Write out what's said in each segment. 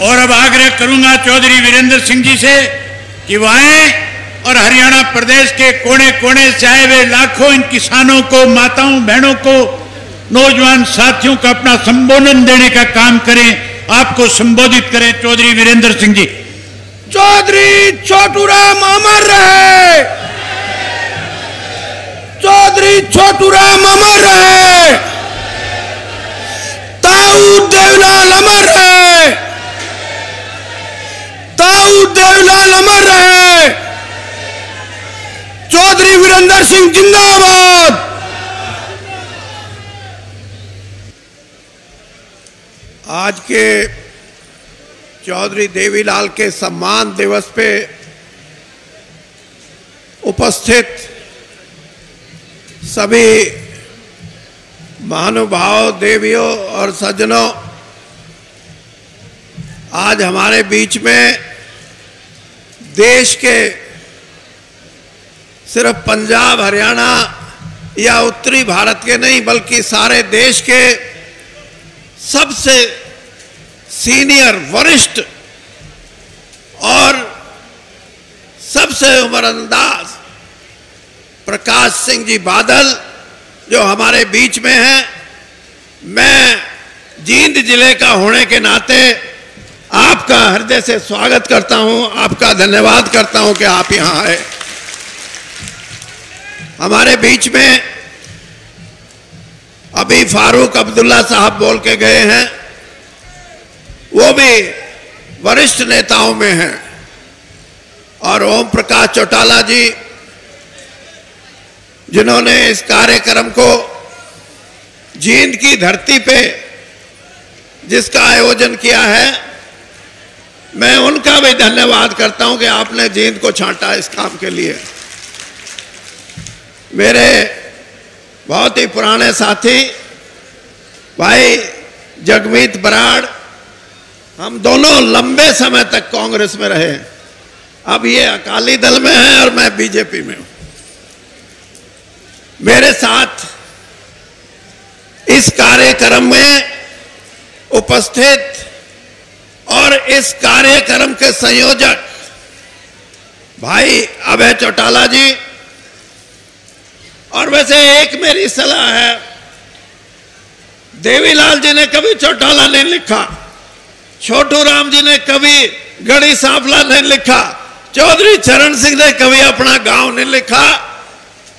और अब आग्रह करूंगा चौधरी वीरेंद्र सिंह जी से कि वो आए और हरियाणा प्रदेश के कोने कोने से आए हुए लाखों इन किसानों को, माताओं बहनों को, नौजवान साथियों को अपना संबोधन देने का काम करें। आपको संबोधित करें चौधरी वीरेंद्र सिंह जी। चौधरी छोटूराम अमर रहे, चौधरी छोटूराम अमर रहे, ताऊ देवलाल अमर रहे, ताऊ देवलाल अमर रहे, चौधरी वीरेंद्र सिंह जिंदाबाद। आज के चौधरी देवीलाल के सम्मान दिवस पे उपस्थित सभी महानुभाव, देवियों और सज्जनों, आज हमारे बीच में देश के सिर्फ पंजाब, हरियाणा या उत्तरी भारत के नहीं बल्कि सारे देश के सबसे सीनियर, वरिष्ठ और सबसे उम्रअंदाज प्रकाश सिंह जी बादल जो हमारे बीच में हैं। मैं जींद जिले का होने के नाते आपका हृदय से स्वागत करता हूं, आपका धन्यवाद करता हूं कि आप यहां आए। हमारे बीच में अभी फारूक अब्दुल्ला साहब बोल के गए हैं, वो भी वरिष्ठ नेताओं में हैं, और ओम प्रकाश चौटाला जी जिन्होंने इस कार्यक्रम को जींद की धरती पे जिसका आयोजन किया है, मैं उनका भी धन्यवाद करता हूं कि आपने जींद को छांटा इस काम के लिए। मेरे बहुत ही पुराने साथी भाई जगमीत बराड़, हम दोनों लंबे समय तक कांग्रेस में रहे। अब ये अकाली दल में है और मैं बीजेपी में हूं। मेरे साथ इस कार्यक्रम में उपस्थित और इस कार्यक्रम के संयोजक भाई अभय चौटाला जी, और वैसे एक मेरी सलाह है, देवीलाल जी ने कभी चौटाला नहीं लिखा, छोटूराम जी ने कभी गढ़ी सांपला नहीं लिखा, चौधरी चरण सिंह ने कभी अपना गांव नहीं लिखा,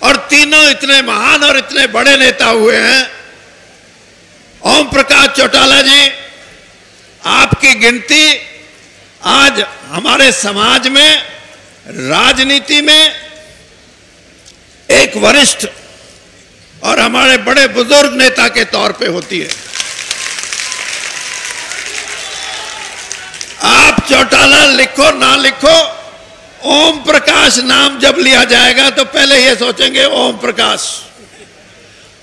और तीनों इतने महान और इतने बड़े नेता हुए हैं। ओम प्रकाश चौटाला जी, आपकी गिनती आज हमारे समाज में, राजनीति में एक वरिष्ठ और हमारे बड़े बुजुर्ग नेता के तौर पे होती है। आप चौटाला लिखो ना लिखो, ओम प्रकाश नाम जब लिया जाएगा तो पहले ये सोचेंगे ओम प्रकाश।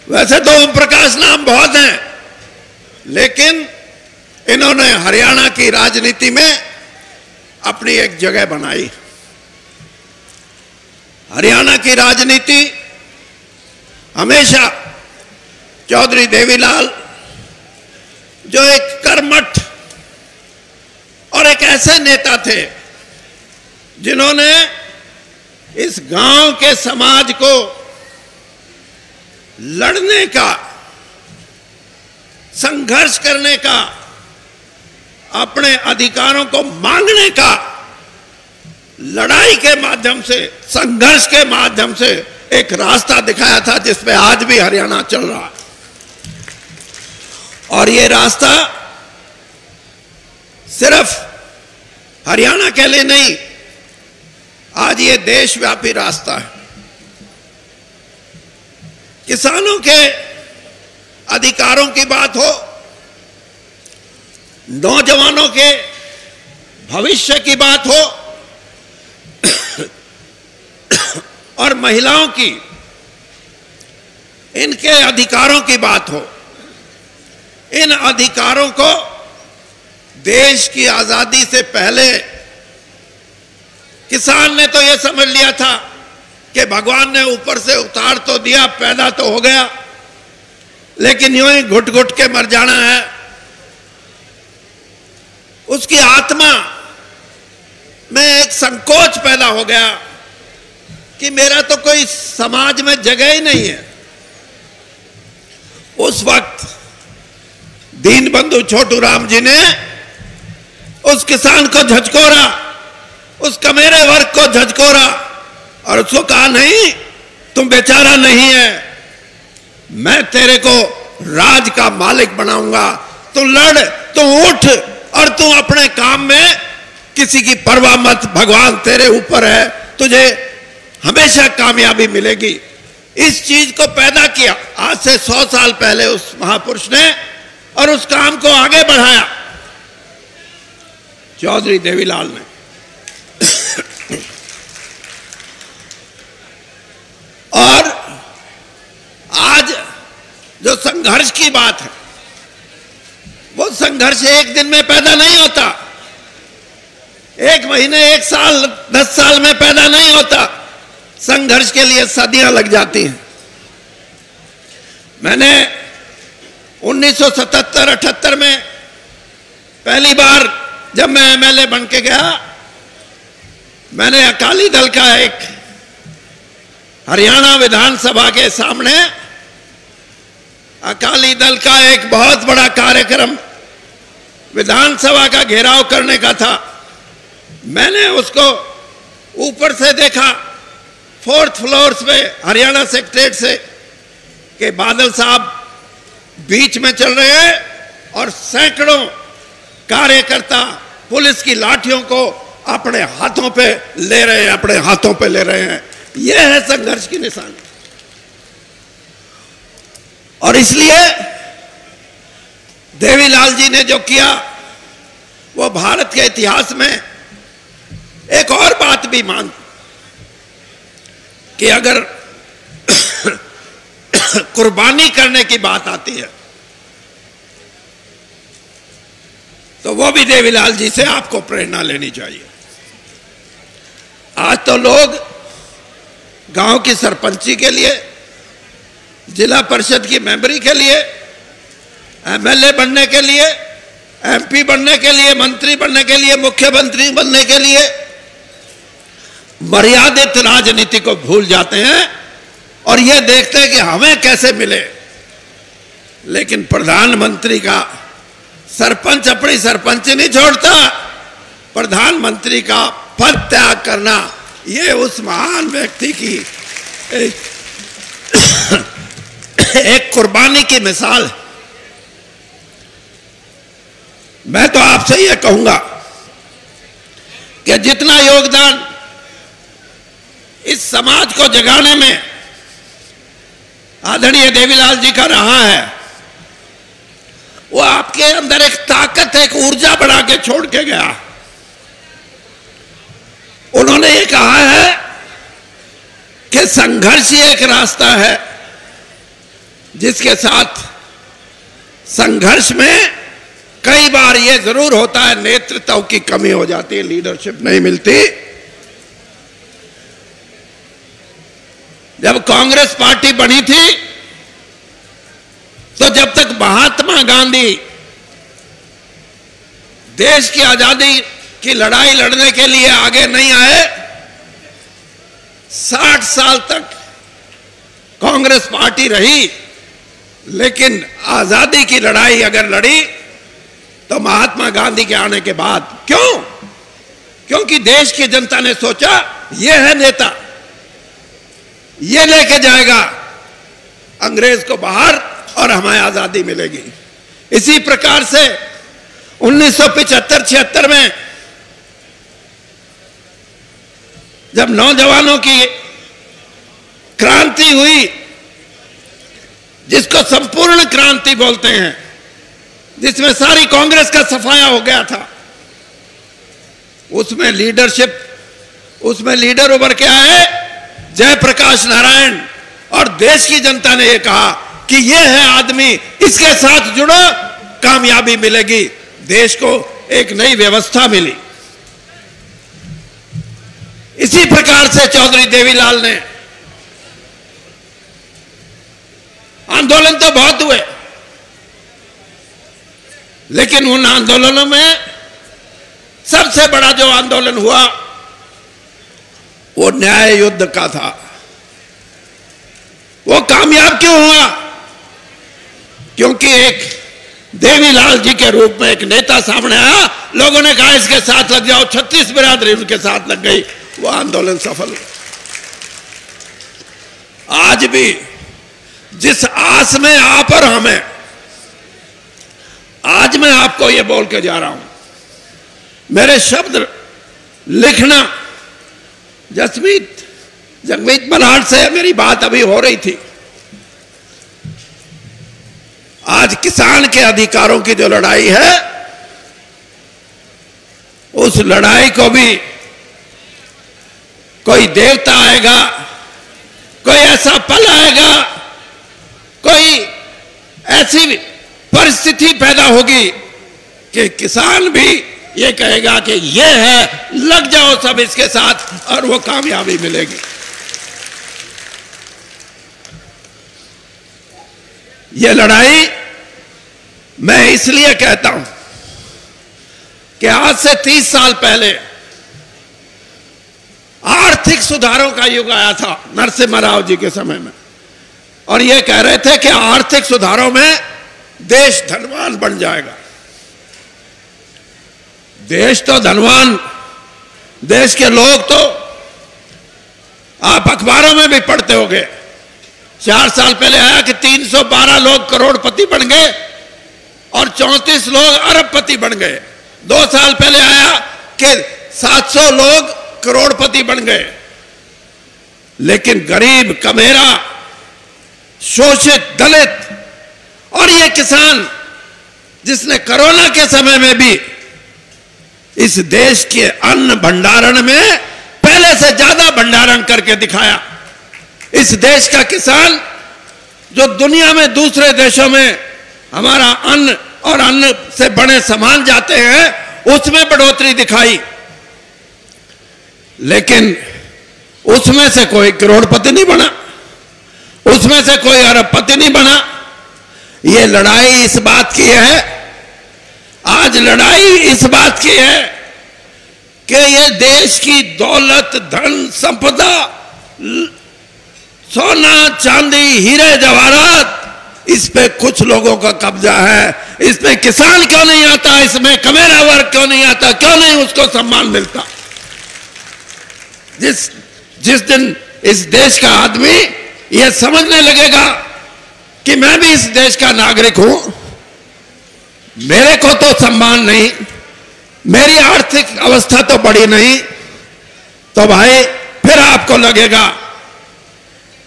वैसे तो ओम प्रकाश नाम बहुत हैं, लेकिन इन्होंने हरियाणा की राजनीति में अपनी एक जगह बनाई। हरियाणा की राजनीति हमेशा चौधरी देवीलाल, जो एक कर्मठ और एक ऐसे नेता थे जिन्होंने इस गांव के समाज को लड़ने का, संघर्ष करने का, अपने अधिकारों को मांगने का, लड़ाई के माध्यम से, संघर्ष के माध्यम से एक रास्ता दिखाया था जिसपे आज भी हरियाणा चल रहा है। और ये रास्ता सिर्फ हरियाणा के लिए नहीं, आज ये देशव्यापी रास्ता है। किसानों के अधिकारों की बात हो, नौजवानों के भविष्य की बात हो, और महिलाओं की, इनके अधिकारों की बात हो, इन अधिकारों को देश की आजादी से पहले किसान ने तो यह समझ लिया था कि भगवान ने ऊपर से उतार तो दिया, पैदा तो हो गया, लेकिन यूं ही घुट घुट के मर जाना है। उसकी आत्मा में एक संकोच पैदा हो गया कि मेरा तो कोई समाज में जगह ही नहीं है। उस वक्त दीनबंधु छोटू राम जी ने उस किसान को झकझोरा, उस कमेरे वर्ग को झकझोरा और उसको कहा, नहीं तुम बेचारा नहीं है, मैं तेरे को राज का मालिक बनाऊंगा, तू लड़, तू उठ और तू अपने काम में किसी की परवाह मत, भगवान तेरे ऊपर है, तुझे हमेशा कामयाबी मिलेगी। इस चीज को पैदा किया आज से 100 साल पहले उस महापुरुष ने, और उस काम को आगे बढ़ाया चौधरी देवीलाल ने। और आज जो संघर्ष की बात है, वो संघर्ष एक दिन में पैदा नहीं होता, एक महीने, एक साल, 10 साल में पैदा नहीं होता। संघर्ष के लिए सदियां लग जाती हैं। मैंने 1977-78 में पहली बार जब मैं एमएलए बन के गया, मैंने अकाली दल का एक हरियाणा विधानसभा के सामने अकाली दल का एक बहुत बड़ा कार्यक्रम विधानसभा का घेराव करने का था। मैंने उसको ऊपर से देखा, 4th फ्लोर पे हरियाणा सेक्रेटरीट से, कि बादल साहब बीच में चल रहे हैं और सैकड़ों कार्यकर्ता पुलिस की लाठियों को अपने हाथों पे ले रहे हैं, अपने हाथों पे ले रहे हैं। यह है संघर्ष की निशानी। और इसलिए देवीलाल जी ने जो किया, वो भारत के इतिहास में एक और बात भी मान, कि अगर कुर्बानी करने की बात आती है तो वो भी देवीलाल जी से आपको प्रेरणा लेनी चाहिए। आज तो लोग गांव की सरपंची के लिए, जिला परिषद की मेंबरी के लिए, एमएलए बनने के लिए, एमपी बनने के लिए, मंत्री बनने के लिए, मुख्यमंत्री बनने के लिए मर्यादित राजनीति को भूल जाते हैं और यह देखते हैं कि हमें कैसे मिले। लेकिन प्रधानमंत्री का सरपंच अपनी सरपंच नहीं छोड़ता, प्रधानमंत्री का पद त्याग करना, यह उस महान व्यक्ति की एक कुर्बानी की मिसाल है। मैं तो आपसे यह कहूंगा कि जितना योगदान इस समाज को जगाने में आदरणीय देवीलाल जी का रहा है, वो आपके अंदर एक ताकत, एक ऊर्जा बढ़ा के छोड़ के गया। उन्होंने ये कहा है कि संघर्ष ही एक रास्ता है, जिसके साथ संघर्ष में कई बार ये जरूर होता है, नेतृत्व की कमी हो जाती है, लीडरशिप नहीं मिलती। जब कांग्रेस पार्टी बनी थी तो जब तक महात्मा गांधी देश की आजादी की लड़ाई लड़ने के लिए आगे नहीं आए, 60 साल तक कांग्रेस पार्टी रही। लेकिन आजादी की लड़ाई अगर लड़ी तो महात्मा गांधी के आने के बाद। क्यों? क्योंकि देश की जनता ने सोचा, यह है नेता, ये लेके जाएगा अंग्रेज को बाहर और हमें आजादी मिलेगी। इसी प्रकार से 1975-76 में जब नौजवानों की क्रांति हुई, जिसको संपूर्ण क्रांति बोलते हैं, जिसमें सारी कांग्रेस का सफाया हो गया था, उसमें लीडरशिप, उसमें लीडर उभर के आए जयप्रकाश नारायण, और देश की जनता ने यह कहा कि यह है आदमी, इसके साथ जुड़ो, कामयाबी मिलेगी। देश को एक नई व्यवस्था मिली। इसी प्रकार से चौधरी देवीलाल ने, आंदोलन तो बहुत हुए, लेकिन उन आंदोलनों में जो आंदोलन हुआ वो न्याय युद्ध का था। वो कामयाब क्यों हुआ? क्योंकि एक देवीलाल जी के रूप में एक नेता सामने आया, लोगों ने कहा इसके साथ लग जाओ, 36 बिरादरी उनके साथ लग गई, वो आंदोलन सफल हुआ। आज भी जिस आस में आप और हमें, आज मैं आपको ये बोल के जा रहा हूं, मेरे शब्द लिखना, जगमीत बलाट से मेरी बात अभी हो रही थी। आज किसान के अधिकारों की जो लड़ाई है, उस लड़ाई को भी कोई देवता आएगा, कोई ऐसा पल आएगा, कोई ऐसी परिस्थिति पैदा होगी कि किसान भी ये कहेगा कि ये है, लग जाओ सब इसके साथ, और वो कामयाबी मिलेगी। ये लड़ाई मैं इसलिए कहता हूं कि आज से 30 साल पहले आर्थिक सुधारों का युग आया था नरसिम्हा राव जी के समय में, और ये कह रहे थे कि आर्थिक सुधारों में देश धनवान बन जाएगा। देश तो धनवान, देश के लोग तो आप अखबारों में भी पढ़ते होंगे, 4 साल पहले आया कि 312 लोग करोड़पति बन गए और 34 लोग अरबपति बन गए। 2 साल पहले आया कि 700 लोग करोड़पति बन गए। लेकिन गरीब, कमेरा, शोषित, दलित और ये किसान, जिसने कोरोना के समय में भी इस देश के अन्न भंडारण में पहले से ज्यादा भंडारण करके दिखाया। इस देश का किसान जो दुनिया में दूसरे देशों में हमारा अन्न और अन्न से बने सामान जाते हैं, उसमें बढ़ोतरी दिखाई, लेकिन उसमें से कोई करोड़पति नहीं बना, उसमें से कोई अरबपति नहीं बना। ये लड़ाई इस बात की है, आज लड़ाई इस बात की है कि ये देश की दौलत, धन, संपदा, सोना, चांदी, हीरे जवाहरात, इस पे कुछ लोगों का कब्जा है। इसमें किसान क्यों नहीं आता, इसमें कमेरा वर्ग क्यों नहीं आता, क्यों नहीं उसको सम्मान मिलता? जिस दिन इस देश का आदमी यह समझने लगेगा कि मैं भी इस देश का नागरिक हूं, मेरे को तो सम्मान नहीं, मेरी आर्थिक अवस्था तो बड़ी नहीं, तो भाई फिर आपको लगेगा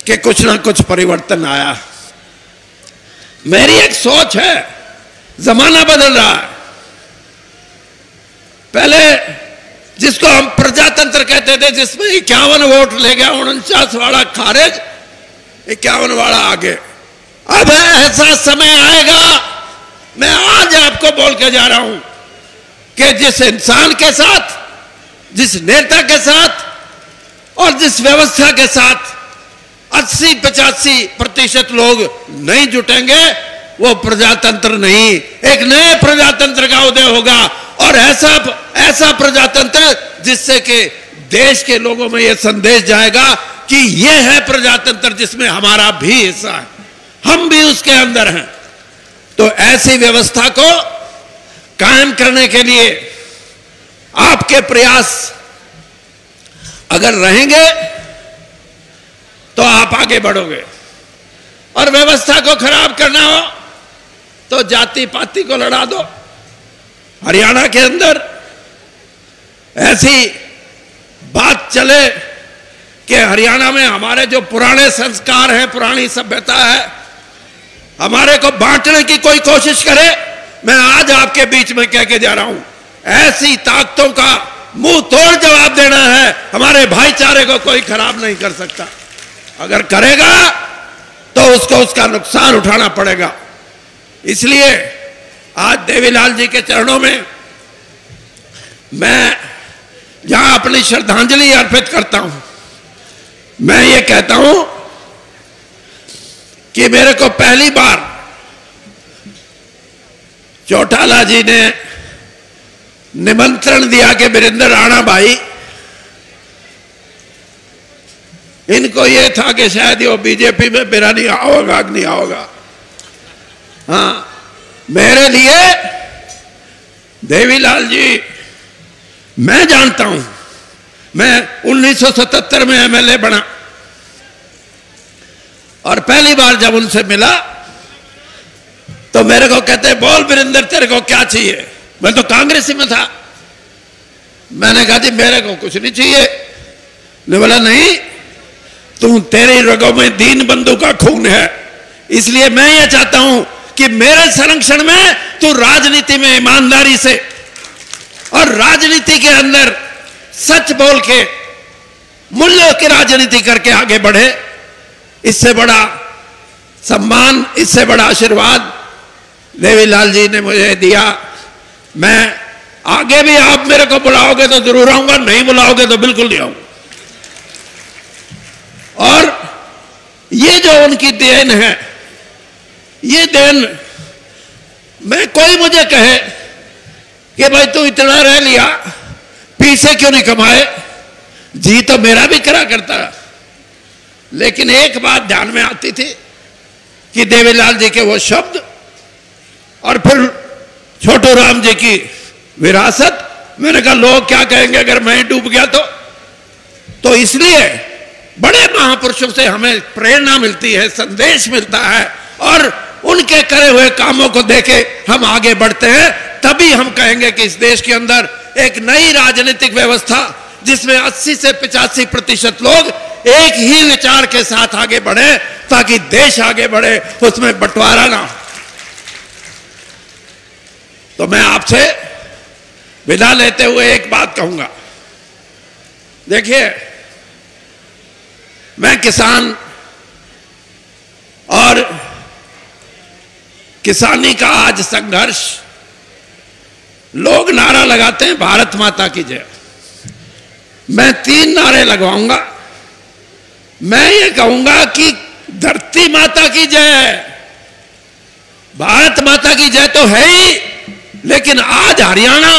कि कुछ ना कुछ परिवर्तन आया। मेरी एक सोच है, जमाना बदल रहा है। पहले जिसको हम प्रजातंत्र कहते थे, जिसमें 51 वोट ले गया, 49 वाला खारिज, 51 वाला आगे। अब ऐसा समय आएगा, मैं आज आपको बोल के जा रहा हूं कि जिस इंसान के साथ, जिस नेता के साथ और जिस व्यवस्था के साथ 80-85% लोग नहीं जुटेंगे, वो प्रजातंत्र नहीं, एक नए प्रजातंत्र का उदय होगा। और ऐसा प्रजातंत्र जिससे कि देश के लोगों में यह संदेश जाएगा कि यह है प्रजातंत्र जिसमें हमारा भी हिस्सा है, हम भी उसके अंदर हैं। तो ऐसी व्यवस्था को कायम करने के लिए आपके प्रयास अगर रहेंगे तो आप आगे बढ़ोगे, और व्यवस्था को खराब करना हो तो जाति पाति को लड़ा दो। हरियाणा के अंदर ऐसी बात चले कि हरियाणा में हमारे जो पुराने संस्कार हैं, पुरानी सभ्यता है, हमारे को बांटने की कोई कोशिश करे, मैं आज आपके बीच में कह के जा रहा हूं, ऐसी ताकतों का मुंह तोड़ जवाब देना है। हमारे भाईचारे को कोई खराब नहीं कर सकता, अगर करेगा तो उसको उसका नुकसान उठाना पड़ेगा। इसलिए आज देवीलाल जी के चरणों में मैं जहां अपनी श्रद्धांजलि अर्पित करता हूं, मैं ये कहता हूं कि मेरे को पहली बार चौटाला जी ने निमंत्रण दिया कि वीरेंद्र राणा भाई, इनको ये था कि शायद वो बीजेपी में मेरा नहीं आओगा, नहीं आओगा। हाँ, मेरे लिए देवीलाल जी, मैं जानता हूं, मैं 1977 में एमएलए बना और पहली बार जब उनसे मिला तो मेरे को कहते, बोल वीरेंद्र तेरे को क्या चाहिए? मैं तो कांग्रेस में था। मैंने कहा जी मेरे को कुछ नहीं चाहिए। ने बोला नहीं, तू, तेरी रगों में दीन बंधु का खून है, इसलिए मैं ये चाहता हूं कि मेरे संरक्षण में तू राजनीति में ईमानदारी से और राजनीति के अंदर सच बोल के मूल्यों की राजनीति करके आगे बढ़े। इससे बड़ा सम्मान, इससे बड़ा आशीर्वाद देवीलाल जी ने मुझे दिया। मैं आगे भी आप मेरे को बुलाओगे तो जरूर आऊंगा, नहीं बुलाओगे तो बिल्कुल नहीं आऊंगा। और ये जो उनकी देन है, ये देन, मैं, कोई मुझे कहे कि भाई तू इतना रह लिया, पैसे क्यों नहीं कमाए? जी तो मेरा भी करा करता, लेकिन एक बात ध्यान में आती थी कि देवीलाल जी के वो शब्द और फिर छोटू राम जी की विरासत। मैंने कहा लोग क्या कहेंगे अगर मैं डूब गया तो इसलिए बड़े महापुरुषों से हमें प्रेरणा मिलती है, संदेश मिलता है, और उनके करे हुए कामों को देके हम आगे बढ़ते हैं। तभी हम कहेंगे कि इस देश के अंदर एक नई राजनीतिक व्यवस्था, जिसमें 80 से 85% लोग एक ही विचार के साथ आगे बढ़े, ताकि देश आगे बढ़े, उसमें बंटवारा ना हो। तो मैं आपसे विदा लेते हुए एक बात कहूंगा। देखिए, मैं किसान और किसानी का आज संघर्ष, लोग नारा लगाते हैं भारत माता की जय। मैं 3 नारे लगवाऊंगा। मैं ये कहूंगा कि धरती माता की जय। भारत माता की जय तो है ही, लेकिन आज हरियाणा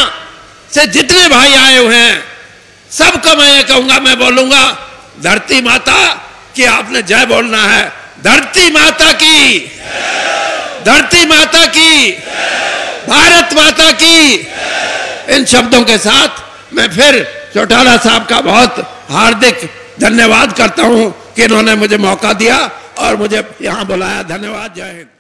से जितने भाई आए हुए हैं सबको मैं ये कहूंगा, मैं बोलूंगा धरती माता की आपने जय बोलना है। धरती माता की, धरती माता की, भारत माता की। इन शब्दों के साथ मैं फिर चौटाला साहब का बहुत हार्दिक धन्यवाद करता हूं कि इन्होंने मुझे मौका दिया और मुझे यहां बुलाया। धन्यवाद। जय हिंद।